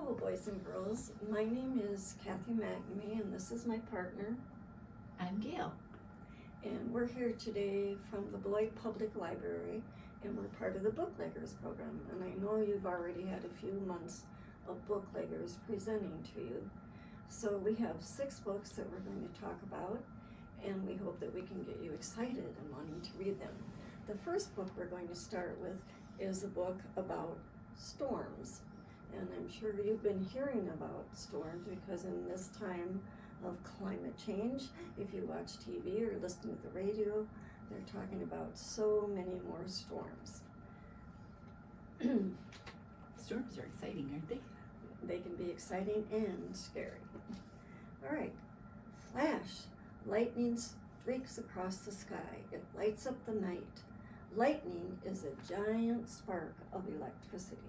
Hello, boys and girls. My name is Kathy McNamee, and this is my partner. I'm Gail. And we're here today from the Beloit Public Library, and we're part of the Bookleggers program. And I know you've already had a few months of Bookleggers presenting to you. So we have 6 books that we're going to talk about, and we hope that we can get you excited and wanting to read them. The first book we're going to start with is a book about storms. And I'm sure you've been hearing about storms because in this time of climate change, if you watch TV or listen to the radio, they're talking about so many more storms. Storms are exciting, aren't they? They can be exciting and scary. All right, flash. Lightning streaks across the sky. It lights up the night. Lightning is a giant spark of electricity.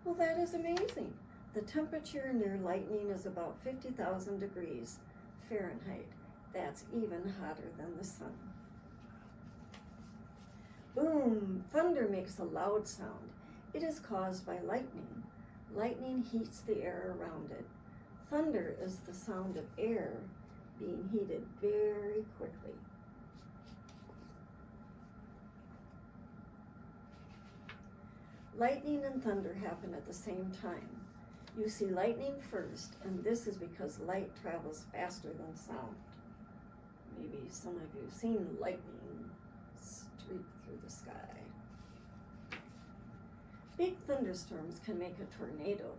Well, that is amazing. The temperature near lightning is about 50,000 degrees Fahrenheit. That's even hotter than the sun. Boom! Thunder makes a loud sound. It is caused by lightning. Lightning heats the air around it. Thunder is the sound of air being heated very quickly. Lightning and thunder happen at the same time. You see lightning first, and this is because light travels faster than sound. Maybe some of you have seen lightning streak through the sky. Big thunderstorms can make a tornado.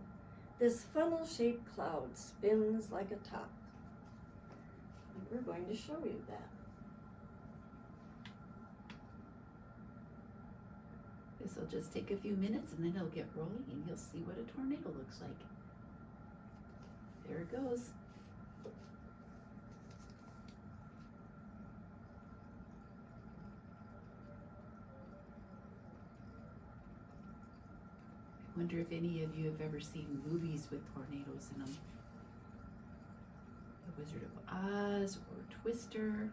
This funnel-shaped cloud spins like a top. And we're going to show you that. This will just take a few minutes and then it'll get rolling and you'll see what a tornado looks like. There it goes. I wonder if any of you have ever seen movies with tornadoes in them. The Wizard of Oz or Twister.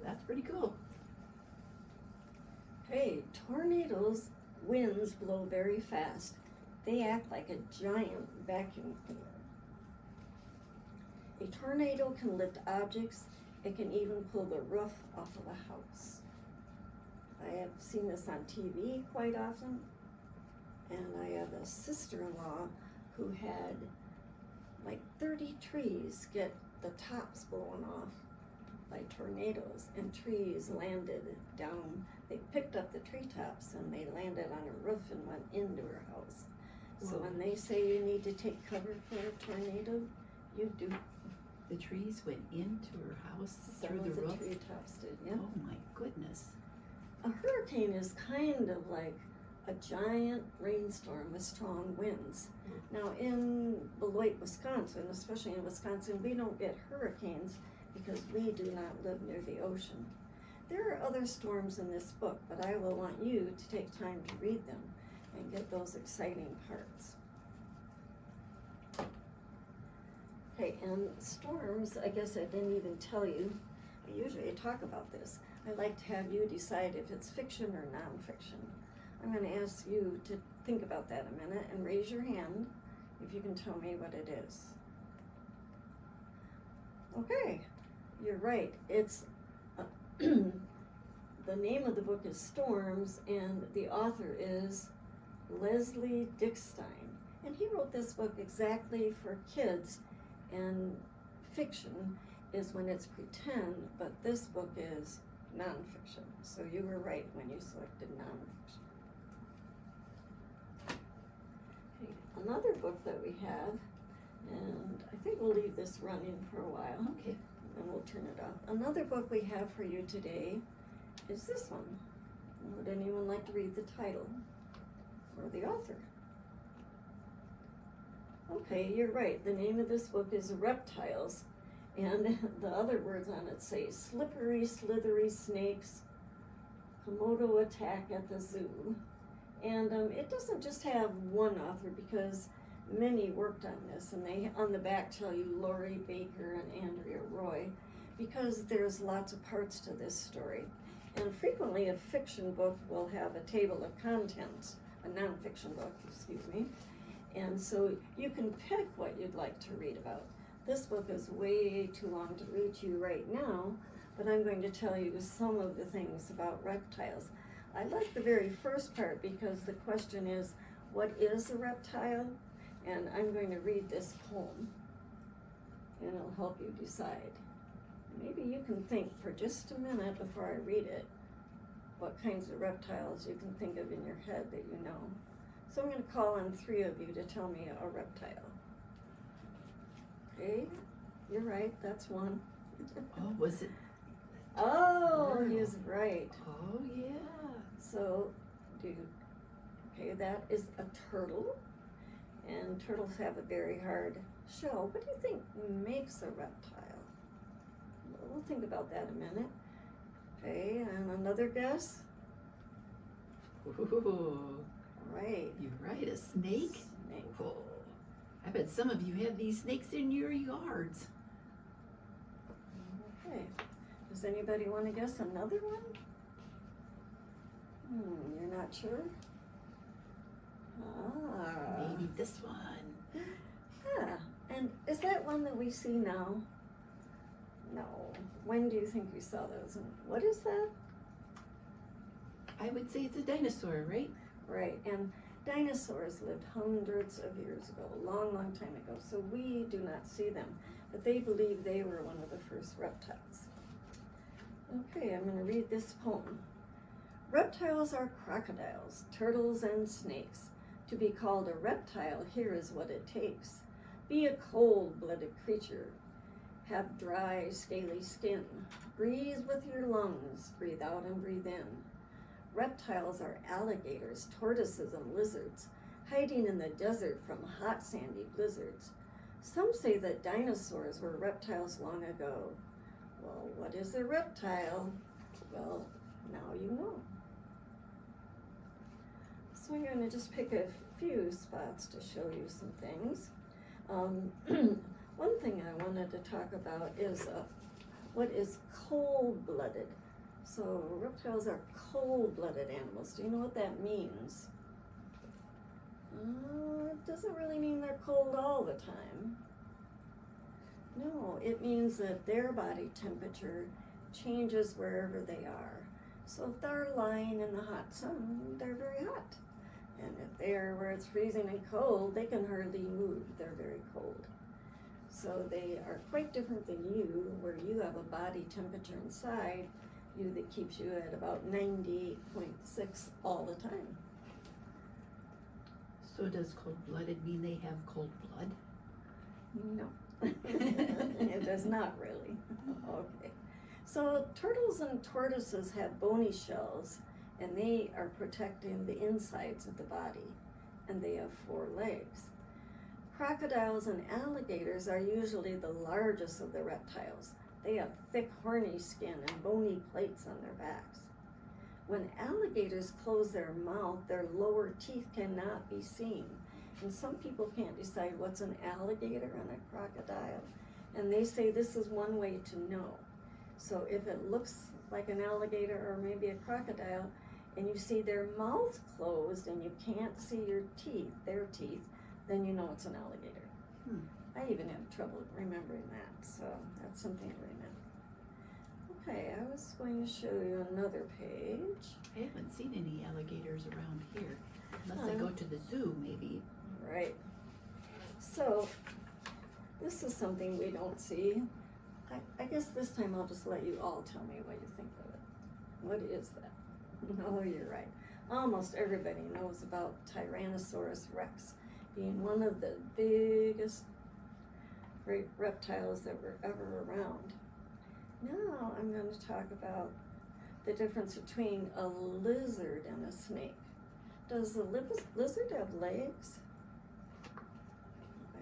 That's pretty cool. Hey, tornadoes' winds blow very fast. They act like a giant vacuum cleaner. A tornado can lift objects. It can even pull the roof off of a house. I have seen this on TV quite often, and I have a sister-in-law who had like 30 trees get the tops blown off by tornadoes, and trees landed down. They picked up the treetops and they landed on a roof and went into her house. So Whoa. when they say you need to take cover for a tornado, you do. The trees went into her house through the Some of roof? the treetops did, yeah. Oh my goodness. A hurricane is kind of like a giant rainstorm with strong winds. Now in Beloit, Wisconsin, especially in Wisconsin, we don't get hurricanes because we do not live near the ocean. There are other storms in this book, but I will want you to take time to read them and get those exciting parts. Okay, and storms, I guess I didn't even tell you, I usually talk about this. I like to have you decide if it's fiction or nonfiction. I'm going to ask you to think about that a minute and raise your hand if you can tell me what it is. Okay, you're right. It's the name of the book is Storms, and the author is Leslie Dickstein. And he wrote this book exactly for kids, and fiction is when it's pretend, but this book is nonfiction. So you were right when you selected nonfiction. Okay, another book that we have, and I think we'll leave this running for a while. Okay. And we'll turn it off. Another book we have for you today is this one. Would anyone like to read the title or the author? Okay, you're right. The name of this book is Reptiles, and the other words on it say slippery, slithery snakes, Komodo attack at the zoo. And it doesn't just have one author because many worked on this, and they on the back tell you Lori Baker and Andrea Roy, because there's lots of parts to this story. And frequently a fiction book will have a table of contents, a nonfiction book, excuse me. And so you can pick what you'd like to read about. This book is way too long to read to you right now, but I'm going to tell you some of the things about reptiles. I like the very first part because the question is, what is a reptile? And I'm going to read this poem, and it'll help you decide. Maybe you can think for just a minute before I read it what kinds of reptiles you can think of in your head that you know. So I'm going to call on 3 of you to tell me a reptile. Okay, you're right, that's one. Oh, was it? Oh, he's right. Oh, yeah. So, okay, that is a turtle. And turtles have a very hard shell. What do you think makes a reptile? We'll think about that a minute. Okay, and another guess? Ooh, Right. you're right, a snake? Snake. Oh, I bet some of you have these snakes in your yards. Okay. Does anybody want to guess another one? You're not sure? Maybe this one. Yeah. And is that one that we see now? No. When do you think we saw those? And what is that? I would say it's a dinosaur, right? Right. And dinosaurs lived hundreds of years ago, a long, long time ago. So we do not see them. But they believe they were one of the first reptiles. Okay, I'm going to read this poem. Reptiles are crocodiles, turtles, and snakes. To be called a reptile, here is what it takes. Be a cold-blooded creature. Have dry, scaly skin. Breathe with your lungs. Breathe out and breathe in. Reptiles are alligators, tortoises, and lizards, hiding in the desert from hot, sandy blizzards. Some say that dinosaurs were reptiles long ago. Well, what is a reptile? Well, now you know. So I'm going to just pick a few spots to show you some things. One thing I wanted to talk about is what is cold-blooded. So reptiles are cold-blooded animals. Do you know what that means? It doesn't really mean they're cold all the time. No, it means that their body temperature changes wherever they are. So if they're lying in the hot sun, they're very hot. And if they're where it's freezing and cold, they can hardly move. They're very cold. So they are quite different than you, where you have a body temperature inside you that keeps you at about 98.6 all the time. So does cold-blooded mean they have cold blood? No, it does not really. Okay. So turtles and tortoises have bony shells, and they are protecting the insides of the body, and they have 4 legs. Crocodiles and alligators are usually the largest of the reptiles. They have thick, horny skin and bony plates on their backs. When alligators close their mouth, their lower teeth cannot be seen. And some people can't decide what's an alligator and a crocodile. And they say this is one way to know. So if it looks like an alligator or maybe a crocodile, and you see their mouth closed and you can't see their teeth, then you know it's an alligator. I even have trouble remembering that, so that's something to remember. Okay, I was going to show you another page. I haven't seen any alligators around here, unless I go to the zoo, maybe. Right. So, this is something we don't see. I guess this time I'll just let you all tell me what you think of it. What is that? Oh, you're right. Almost everybody knows about Tyrannosaurus rex being one of the biggest great reptiles that were ever around. Now I'm going to talk about the difference between a lizard and a snake. Does the lizard have legs?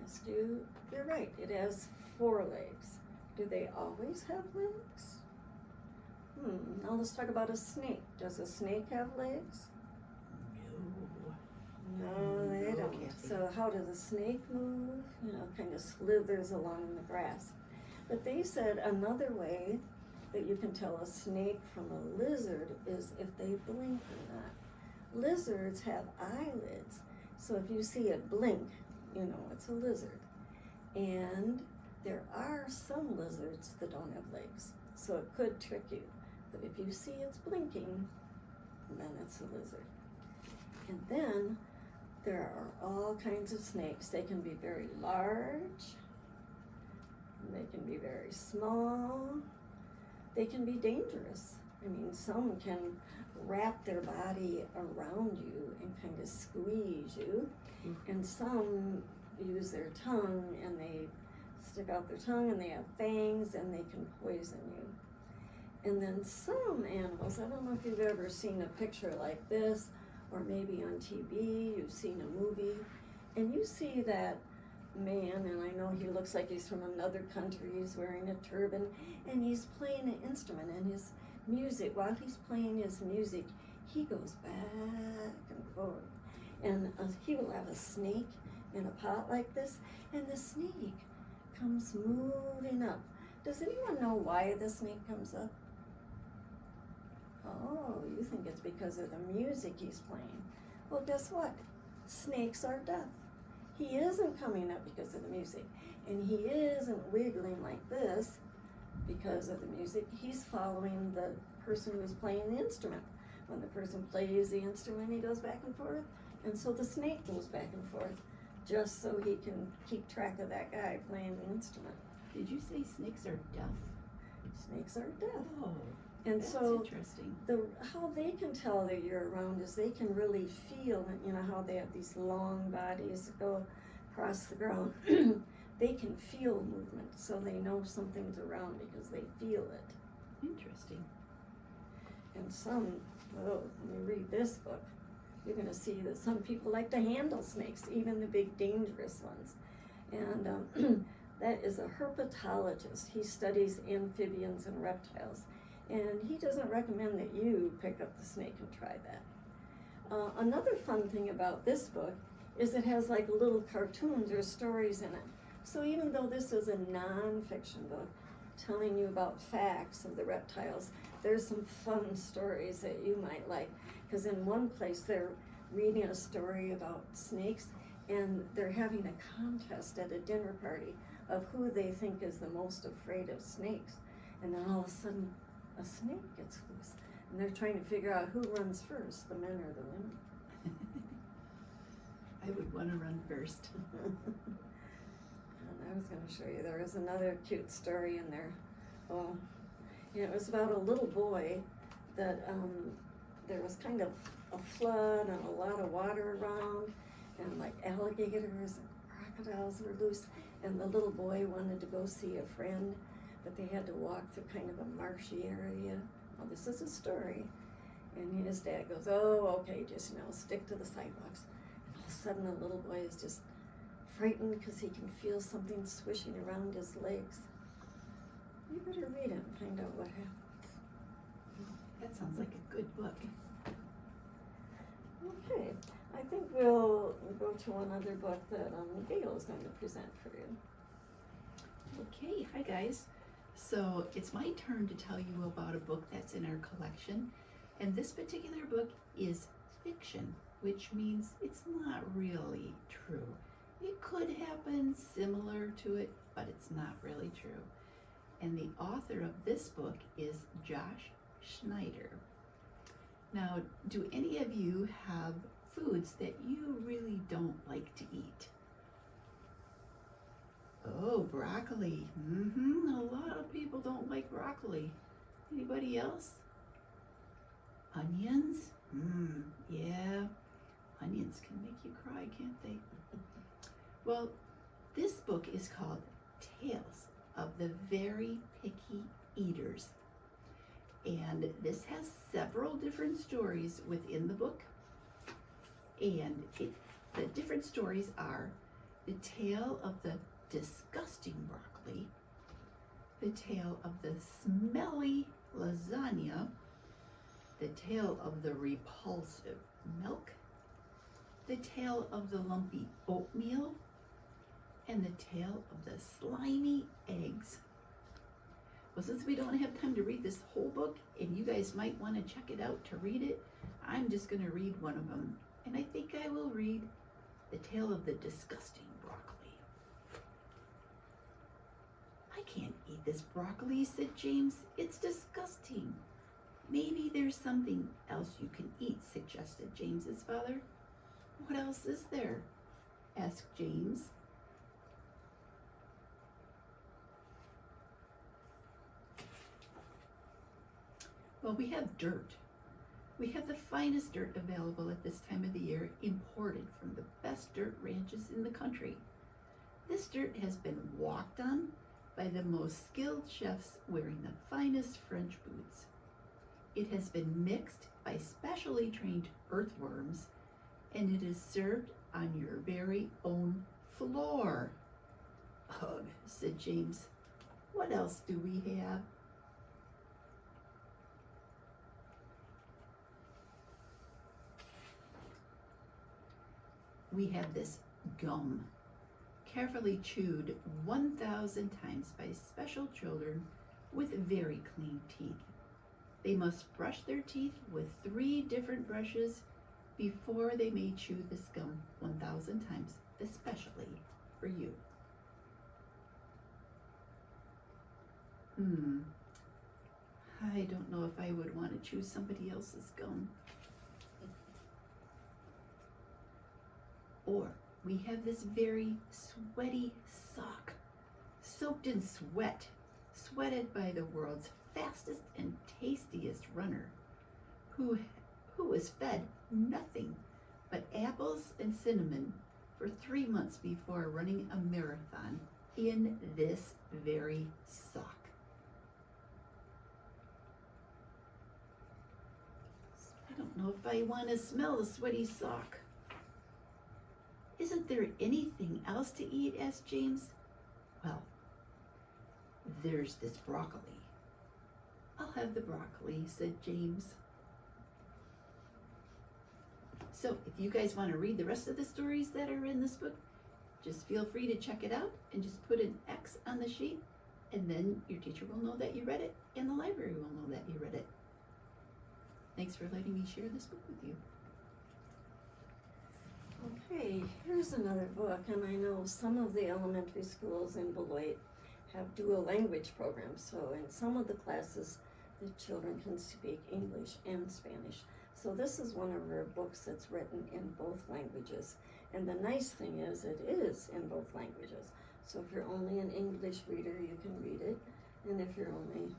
Ask you, you're right, it has 4 legs. Do they always have legs? Now let's talk about a snake. Does a snake have legs? No, they don't. So how does a snake move? You know, kind of slithers along in the grass. But they said another way that you can tell a snake from a lizard is if they blink or not. Lizards have eyelids, so if you see it blink, you know it's a lizard. And there are some lizards that don't have legs, so it could trick you. But if you see it's blinking, then it's a lizard. And then there are all kinds of snakes. They can be very large, they can be very small, they can be dangerous. I mean, some can wrap their body around you and kind of squeeze you, and some use their tongue and they stick out their tongue and they have fangs and they can poison you. And then some animals, I don't know if you've ever seen a picture like this, or maybe on TV, you've seen a movie, and you see that man, and I know he looks like he's from another country, he's wearing a turban, and he's playing an instrument, and his music, while he's playing his music, he goes back and forth. And he will have a snake in a pot like this, and the snake comes moving up. Does anyone know why the snake comes up? Oh, you think it's because of the music he's playing. Well, guess what? Snakes are deaf. He isn't coming up because of the music, and he isn't wiggling like this because of the music. He's following the person who's playing the instrument. When the person plays the instrument, he goes back and forth, and so the snake goes back and forth, just so he can keep track of that guy playing the instrument. Did you say snakes are deaf? Snakes are deaf. Oh, and that's so interesting. how they can tell that you're around is they can really feel, you know, how they have these long bodies that go across the ground. They can feel movement, so they know something's around because they feel it. Interesting. And some, oh, when you read this book, you're going to see that some people like to handle snakes, even the big dangerous ones. And that is a herpetologist. He studies amphibians and reptiles. And he doesn't recommend that you pick up the snake and try that. Another fun thing about this book is it has like little cartoons or stories in it. So even though this is a non-fiction book telling you about facts of the reptiles, there's some fun stories that you might like. Because in one place they're reading a story about snakes, and they're having a contest at a dinner party of who they think is the most afraid of snakes. And then all of a sudden, a snake gets loose, and they're trying to figure out who runs first, the men or the women. I would want to run first. And I was going to show you, there was another cute story in there. Oh, you know, it was about a little boy that there was kind of a flood and a lot of water around, and like alligators and crocodiles were loose, and the little boy wanted to go see a friend, but they had to walk through kind of a marshy area. Well, this is a story. And his dad goes, oh, okay, just, you know, stick to the sidewalks. And all of a sudden the little boy is just frightened because he can feel something swishing around his legs. You better read it and find out what happens. That sounds like a good book. Okay, I think we'll go to another book that Gail is going to present for you. Okay, hi guys. So it's my turn to tell you about a book that's in our collection. And this particular book is fiction, which means it's not really true. It could happen similar to it, but it's not really true. And the author of this book is Josh Schneider. Now, do any of you have foods that you really don't like to eat? Oh, broccoli. A lot of people don't like broccoli. Anybody else? Onions? Yeah, onions can make you cry, can't they? Well, this book is called Tales of the Very Picky Eaters. And this has several different stories within the book. And the different stories are the tale of the disgusting broccoli, the tale of the smelly lasagna, the tale of the repulsive milk, the tale of the lumpy oatmeal, and the tale of the slimy eggs. Well, since we don't have time to read this whole book, and you guys might want to check it out to read it, I'm just going to read one of them. And I think I will read The Tale of the Disgusting Broccoli. I can't eat this broccoli, said James. It's disgusting. Maybe there's something else you can eat, suggested James's father. What else is there? Asked James. Well, we have dirt. We have the finest dirt available at this time of the year, imported from the best dirt ranches in the country. This dirt has been walked on by the most skilled chefs wearing the finest French boots. It has been mixed by specially trained earthworms, and it is served on your very own floor. Ugh, said James. What else do we have? We have this gum, carefully chewed 1,000 times by special children with very clean teeth. They must brush their teeth with 3 different brushes before they may chew this gum 1,000 times, especially for you. I don't know if I would want to chew somebody else's gum. Or we have this very sweaty sock, soaked in sweat, sweated by the world's fastest and tastiest runner, who was fed nothing but apples and cinnamon for 3 months before running a marathon in this very sock. I don't know if I want to smell the sweaty sock. Isn't there anything else to eat? Asked James. Well, there's this broccoli. I'll have the broccoli, said James. So if you guys want to read the rest of the stories that are in this book, just feel free to check it out and just put an X on the sheet, and then your teacher will know that you read it and the library will know that you read it. Thanks for letting me share this book with you. Okay, here's another book, and I know some of the elementary schools in Beloit have dual language programs, so in some of the classes the children can speak English and Spanish. So this is one of our books that's written in both languages, and the nice thing is it is in both languages. So if you're only an English reader, you can read it, and if you're only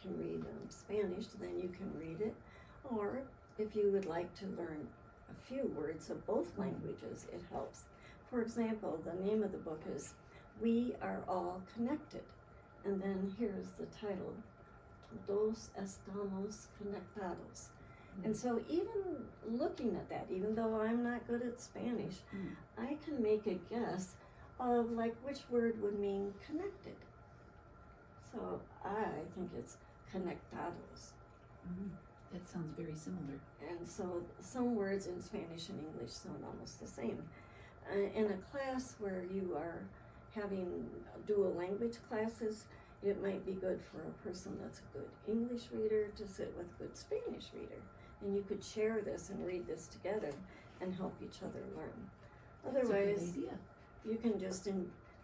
can read Spanish, then you can read it. Or if you would like to learn a few words of both languages, it helps. For example, the name of the book is We Are All Connected. And then here's the title, Todos Estamos Conectados. And so even looking at that, even though I'm not good at Spanish, I can make a guess of like which word would mean connected. So I think it's conectados. That sounds very similar. And so some words in Spanish and English sound almost the same. In a class where you are having dual language classes, it might be good for a person that's a good English reader to sit with a good Spanish reader. And you could share this and read this together and help each other learn. Otherwise, that's a good idea. You can just,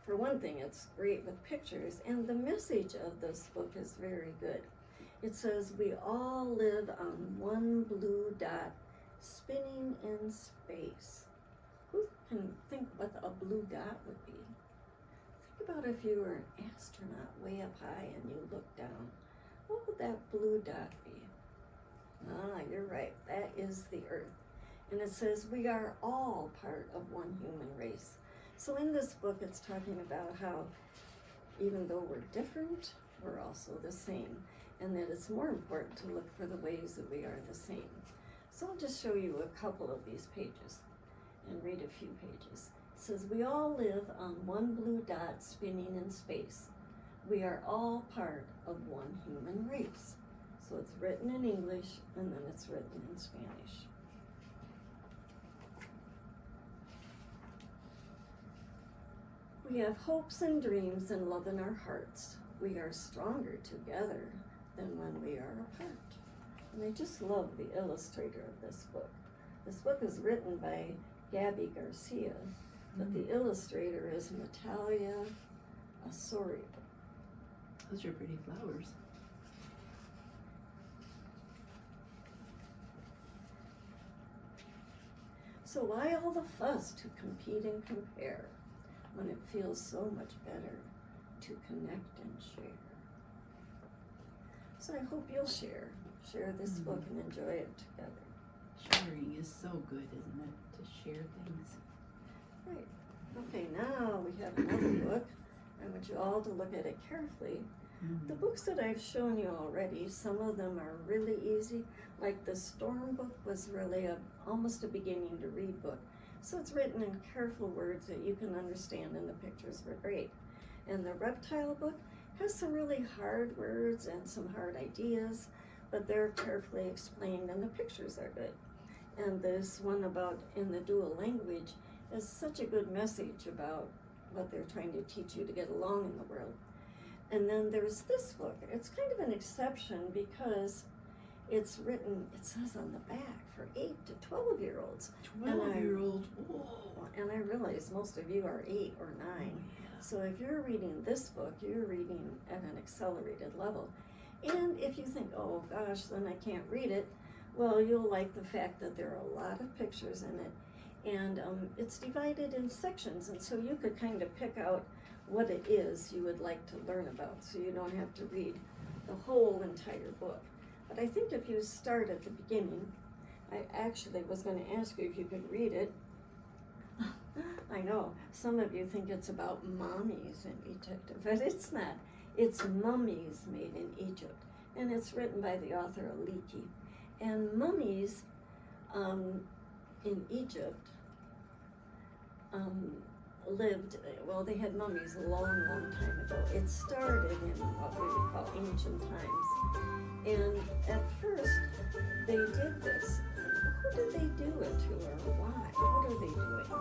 for one thing, it's great with pictures, and the message of this book is very good. It says, we all live on one blue dot spinning in space. Who can think what a blue dot would be? Think about if you were an astronaut way up high and you look down. What would that blue dot be? Ah, you're right. That is the Earth. And it says, we are all part of one human race. So in this book, it's talking about how even though we're different, we're also the same. And that it's more important to look for the ways that we are the same. So I'll just show you a couple of these pages and read a few pages. It says, we all live on one blue dot spinning in space. We are all part of one human race. So it's written in English and then it's written in Spanish. We have hopes and dreams and love in our hearts. we are stronger together than when we are apart. And I just love the illustrator of this book. This book is written by Gabi, Garcia, but the illustrator is Natalia Osorio. Those are pretty flowers. So why all the fuss to compete and compare when it feels so much better to connect and share? So I hope you'll share this book and enjoy it together. Sharing is so good, isn't it? To share things. Right. Okay, now we have another book. I want you all to look at it carefully. The books that I've shown you already, some of them are really easy. Like the Storm book was really almost a beginning to read book. So it's written in careful words that you can understand, and the pictures were great. And the Reptile book has some really hard words and some hard ideas, but they're carefully explained and the pictures are good. And this one about in the dual language is such a good message about what they're trying to teach you to get along in the world. And then there's this book. It's kind of an exception because it's written, it says on the back, for 8 to 12-year-olds. 12-year-old, whoa. And I realize most of you are 8 or 9. Oh, yeah. So if you're reading this book, you're reading at an accelerated level. And if you think, oh gosh, then I can't read it, well, you'll like the fact that there are a lot of pictures in it. And it's divided in sections, and so you could kind of pick out what it is you would like to learn about, so you don't have to read the whole entire book. But I think if you start at the beginning, I actually was going to ask you if you could read it. I know, some of you think it's about mummies in Egypt, but it's not. It's Mummies Made in Egypt, and it's written by the author Aliki. And mummies in Egypt lived, well, they had mummies a long, long time ago. It started in what we would call ancient times. And at first, they did this. Who did they do it to, or why? What are they doing? Oh,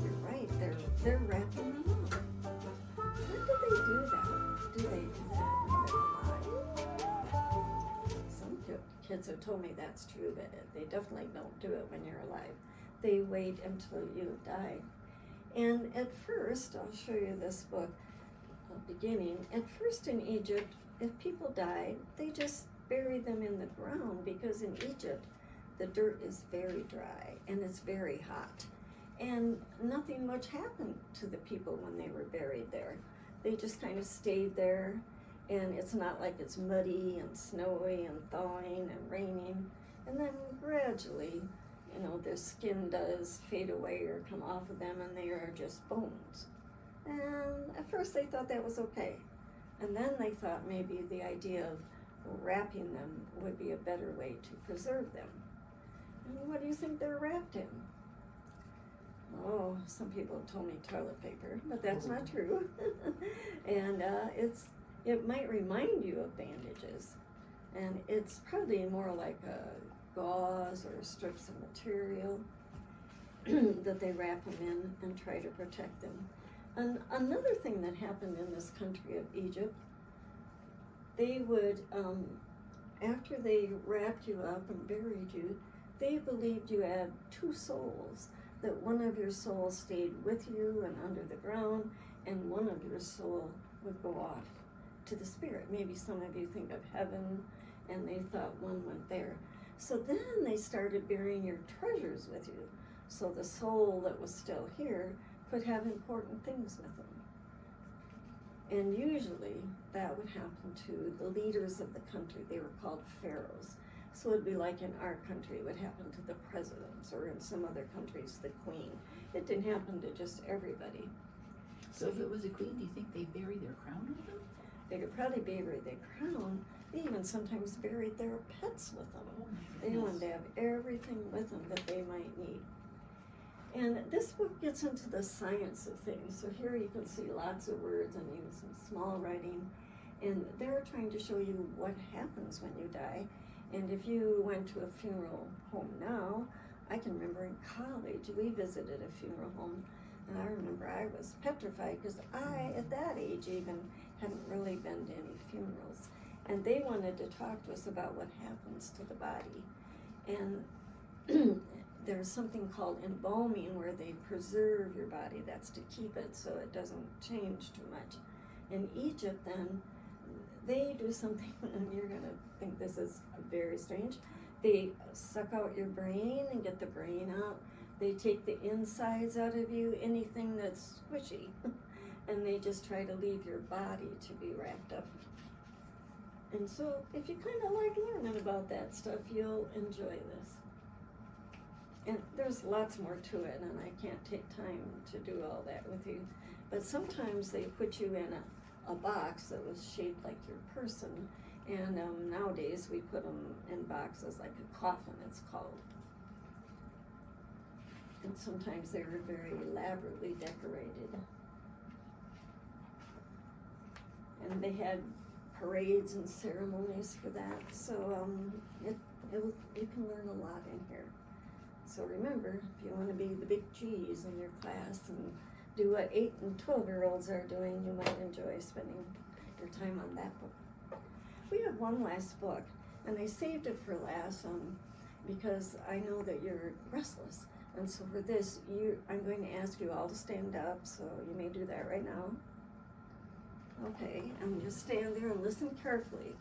you're right. They're wrapping them up. When did they do that? Do they do that when they're alive? Some kids have told me that's true, but they definitely don't do it when you're alive. They wait until you die. And at first, I'll show you this book, beginning. At first in Egypt, if people died, they just buried them in the ground, because in Egypt, the dirt is very dry and it's very hot. And nothing much happened to the people when they were buried there. They just kind of stayed there, and it's not like it's muddy and snowy and thawing and raining. And then gradually, their skin does fade away or come off of them, and they are just bones. And at first they thought that was okay. And then they thought maybe the idea of wrapping them would be a better way to preserve them. And what do you think they're wrapped in? Oh, some people have told me toilet paper, but that's not true. And it might remind you of bandages. And it's probably more like a gauze or strips of material that they wrap them in and try to protect them. And another thing that happened in this country of Egypt, they would, after they wrapped you up and buried you, they believed you had 2 souls, that one of your souls stayed with you and under the ground, and one of your soul would go off to the spirit. Maybe some of you think of heaven, and they thought one went there. So then they started burying your treasures with you, so the soul that was still here could have important things with them. And usually that would happen to the leaders of the country. They were called pharaohs. So it'd be like in our country, it would happen to the presidents, or in some other countries, the queen. It didn't happen to just everybody. So if it was a queen, do you think they buried their crown with them? They could probably bury their crown. They even sometimes buried their pets with them. Oh, they wanted to have everything with them that they might need. And this book gets into the science of things. So here you can see lots of words and even some small writing. And they're trying to show you what happens when you die. And if you went to a funeral home now, I can remember in college, we visited a funeral home And I remember I was petrified because I, at that age even, hadn't really been to any funerals. And they wanted to talk to us about what happens to the body. And there's something called embalming where they preserve your body. That's to keep it so it doesn't change too much. In Egypt, then, they do something, and you're going to think this is very strange. They suck out your brain and get the brain out. They take the insides out of you, anything that's squishy, and they just try to leave your body to be wrapped up. And so, if you kind of like learning about that stuff, you'll enjoy this. And there's lots more to it, and I can't take time to do all that with you. But sometimes they put you in a box that was shaped like your person, and nowadays we put them in boxes like a coffin, it's called. And sometimes they were very elaborately decorated. And they had parades and ceremonies for that, so you can learn a lot in here. So remember, if you want to be the big G's in your class and do what 8 and 12-year-olds are doing, you might enjoy spending your time on that book. We have one last book, and I saved it for last because I know that you're restless. And so for this, I'm going to ask you all to stand up, so you may do that right now. Okay, and just stand there and listen carefully.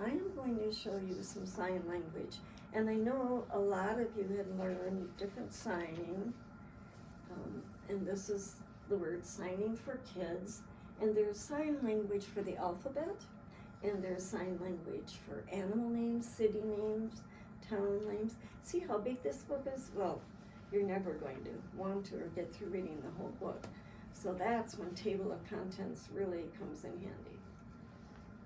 I am going to show you some sign language. And I know a lot of you had learned different signing, and this is the word signing for kids. And there's sign language for the alphabet, and there's sign language for animal names, city names, town names. See how big this book is? Well, you're never going to want to or get through reading the whole book. So that's when table of contents really comes in handy.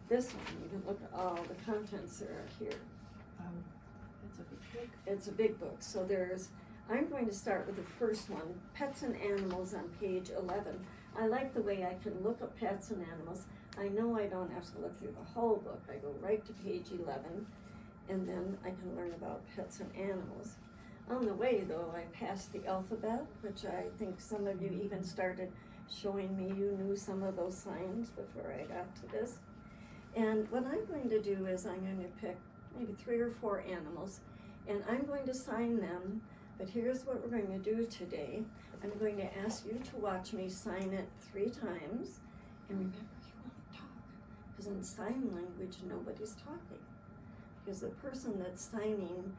This one, you can look at all the contents that are here. That's a big book. It's a big book. So I'm going to start with the first one, Pets and Animals on page 11. I like the way I can look at pets and animals. I know I don't have to look through the whole book. I go right to page 11, and then I can learn about pets and animals. On the way, though, I passed the alphabet, which I think some of you even started showing me you knew some of those signs before I got to this. And what I'm going to do is I'm going to pick maybe 3 or 4 animals, and I'm going to sign them, but here's what we're going to do today. I'm going to ask you to watch me sign it 3 times, and remember, you won't talk, because in sign language, nobody's talking, because the person that's signing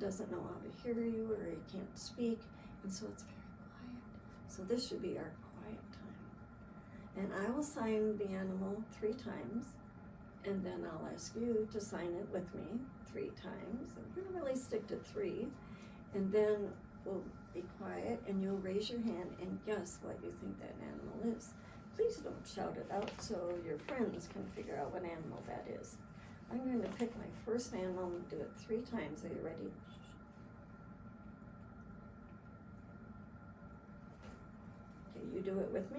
doesn't know how to hear you, or he can't speak, and so it's very quiet. So this should be our quiet time. And I will sign the animal 3 times, and then I'll ask you to sign it with me 3 times. And we're gonna really stick to 3, and then we'll be quiet, and you'll raise your hand and guess what you think that animal is. Please don't shout it out so your friends can figure out what animal that is. I'm going to pick my first animal and do it 3 times. Are you ready? Okay, you do it with me.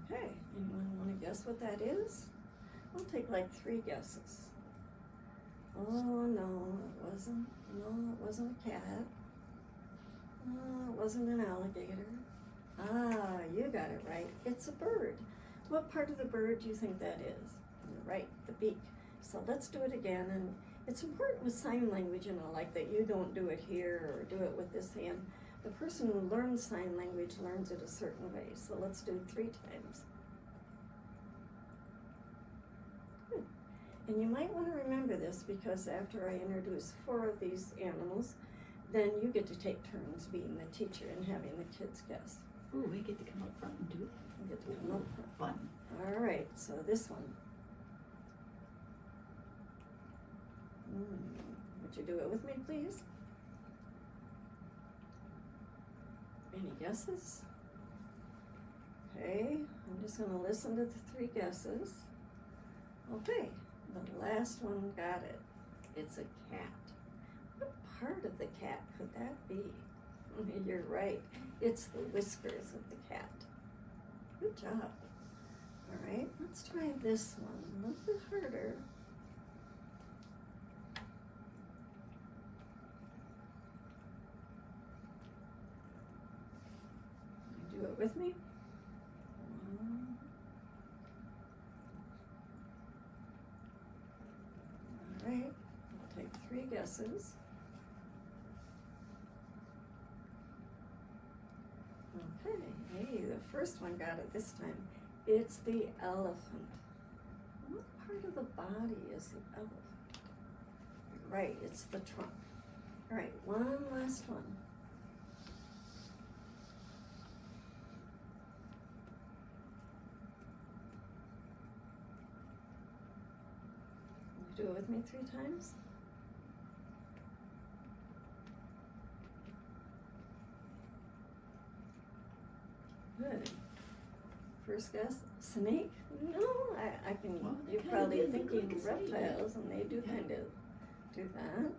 Okay, anyone want to guess what that is? I'll take like 3 guesses. Oh no, it wasn't. No, it wasn't a cat. No, it wasn't an alligator. Ah, you got it right. It's a bird. What part of the bird do you think that is? You're right, the beak. So let's do it again. And it's important with sign language, like that you don't do it here or do it with this hand. The person who learns sign language learns it a certain way. So let's do 3 times. Good. And you might want to remember this, because after I introduce 4 of these animals, then you get to take turns being the teacher and having the kids guess. Ooh, we get to come up front and do it. You get to come up front. Fun. All right, so this one. Would you do it with me, please? Any guesses? Okay, I'm just going to listen to the 3 guesses. Okay, the last one got it. It's a cat. What part of the cat could that be? You're right. It's the whiskers of the cat. Good job. All right, let's try this one. A little bit harder. it with me. 1. All right, we'll take 3 guesses. Okay, hey, the first one got it this time. It's the elephant. What part of the body is the elephant? Right, it's the trunk. All right, one last one. Do it with me 3 times. Good. First guess, snake? No, I can. Well, they you're kinda probably did look thinking like a snake, yeah. reptiles, and they do Yeah. kind of do that.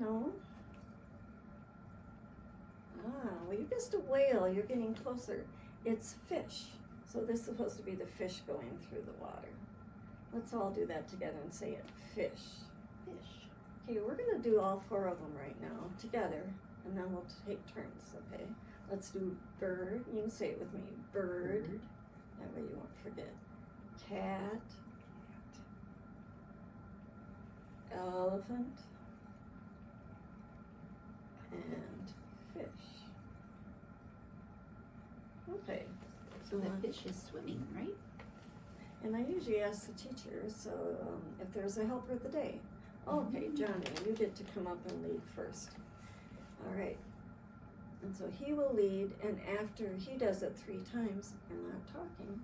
No. Well, you guessed a whale. You're getting closer. It's fish. So this is supposed to be the fish going through the water. Let's all do that together and say it. Fish. Fish. Okay, we're going to do all 4 of them right now together, and then we'll take turns, okay? Let's do bird. You can say it with me. Bird. That way you won't forget. Cat. Elephant. And fish. Okay. So the fish is swimming, right? And I usually ask the teacher, so if there's a helper of the day. Okay, Johnny, you get to come up and lead first. All right. And so he will lead, and after he does it 3 times, you're not talking,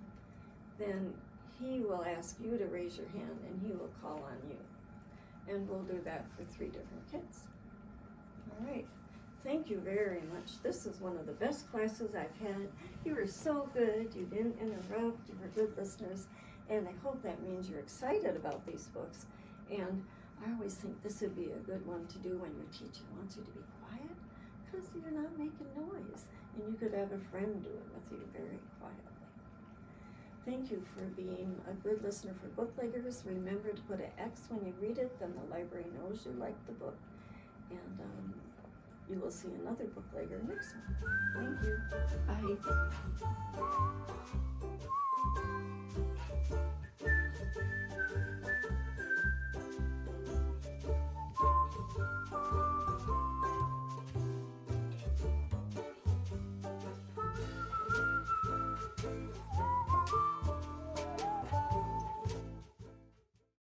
then he will ask you to raise your hand, and he will call on you. And we'll do that for 3 different kids. All right. Thank you very much. This is one of the best classes I've had. You were so good. You didn't interrupt. You were good listeners. And I hope that means you're excited about these books. And I always think this would be a good one to do when your teacher wants you to be quiet, because you're not making noise. And you could have a friend do it with you very quietly. Thank you for being a good listener for Bookleggers. Remember to put an X when you read it, then the library knows you like the book. And you will see another Booklegger next one. Thank you. Bye.